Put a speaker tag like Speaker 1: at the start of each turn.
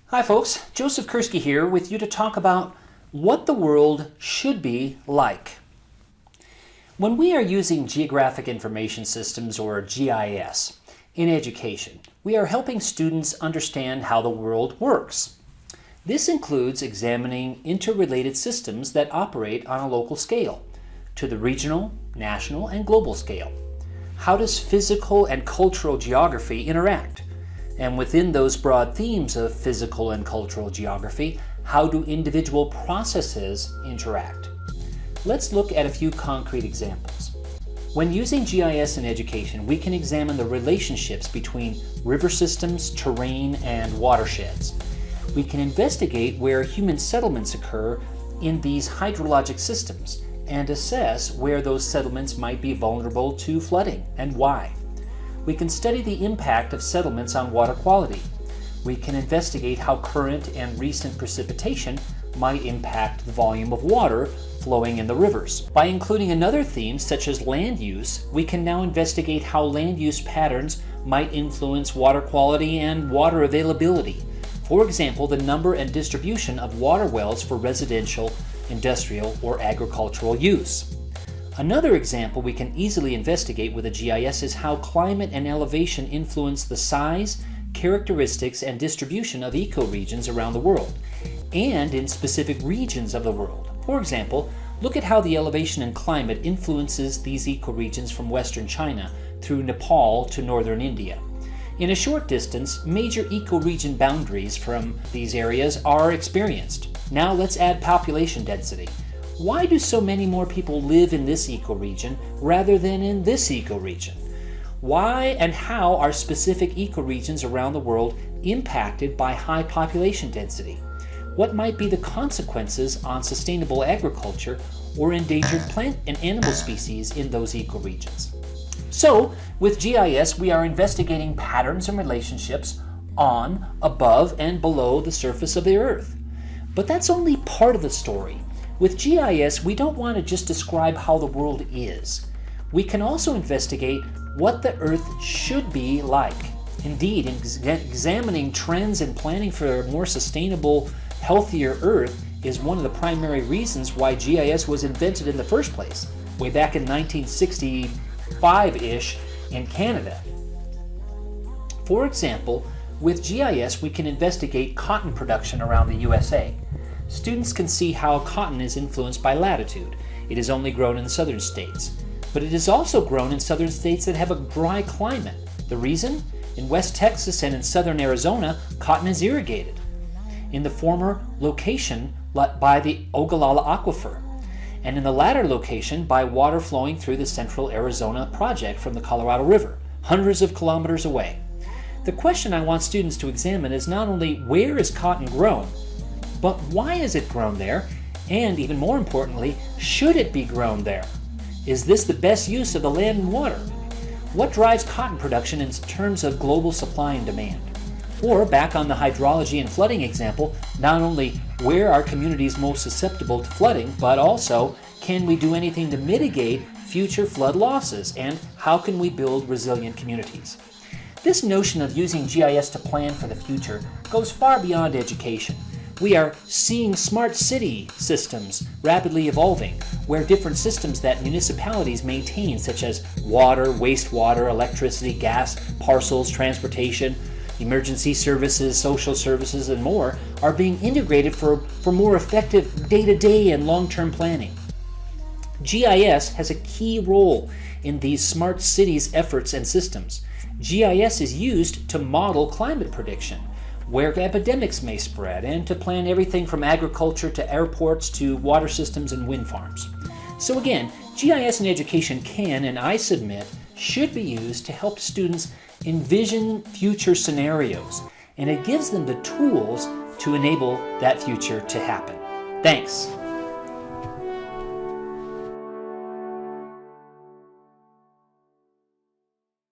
Speaker 1: Hi folks, Joseph Kursky here with you to talk about what the world should be like. When we are using Geographic Information Systems, or GIS, in education, we are helping students understand how the world works. This includes examining interrelated systems that operate on a local scale, to the regional, national, and global scale. How does physical and cultural geography interact? And within those broad themes of physical and cultural geography, how do individual processes interact? Let's look at a few concrete examples. When using GIS in education, we can examine the relationships between river systems, terrain, and watersheds. We can investigate where human settlements occur in these hydrologic systems and assess where those settlements might be vulnerable to flooding and why. We can study the impact of settlements on water quality. We can investigate how current and recent precipitation might impact the volume of water flowing in the rivers. By including another theme, such as land use, we can now investigate how land use patterns might influence water quality and water availability. For example, the number and distribution of water wells for residential, industrial, or agricultural use. Another example we can easily investigate with a GIS is how climate and elevation influence the size, characteristics, and distribution of ecoregions around the world, and in specific regions of the world. For example, look at how the elevation and climate influences these ecoregions from western China through Nepal to northern India. In a short distance, major ecoregion boundaries from these areas are experienced. Now let's add population density. Why do so many more people live in this ecoregion rather than in this ecoregion? Why and how are specific ecoregions around the world impacted by high population density? What might be the consequences on sustainable agriculture or endangered plant and animal species in those ecoregions? So, with GIS, we are investigating patterns and relationships on, above, and below the surface of the Earth. But that's only part of the story. With GIS, we don't want to just describe how the world is. We can also investigate what the Earth should be like. Indeed, examining trends and planning for a more sustainable, healthier Earth is one of the primary reasons why GIS was invented in the first place, way back in 1965-ish in Canada. For example, with GIS, we can investigate cotton production around the USA. Students can see how cotton is influenced by latitude. It is only grown in southern states. But it is also grown in southern states that have a dry climate. The reason? In West Texas and in southern Arizona, cotton is irrigated. In the former location, by the Ogallala Aquifer. And in the latter location, by water flowing through the Central Arizona Project from the Colorado River, hundreds of kilometers away. The question I want students to examine is not only where is cotton grown, but why is it grown there? And even more importantly, should it be grown there? Is this the best use of the land and water? What drives cotton production in terms of global supply and demand? Or back on the hydrology and flooding example, not only where are communities most susceptible to flooding, but also can we do anything to mitigate future flood losses, and how can we build resilient communities? This notion of using GIS to plan for the future goes far beyond education. We are seeing smart city systems rapidly evolving, where different systems that municipalities maintain, such as water, wastewater, electricity, gas, parcels, transportation, emergency services, social services, and more, are being integrated for more effective day-to-day and long-term planning. GIS has a key role in these smart cities efforts and systems. GIS is used to model climate prediction, where epidemics may spread, and to plan everything from agriculture to airports to water systems and wind farms. So again, GIS in education can, and I submit, should be used to help students envision future scenarios, and it gives them the tools to enable that future to happen. Thanks.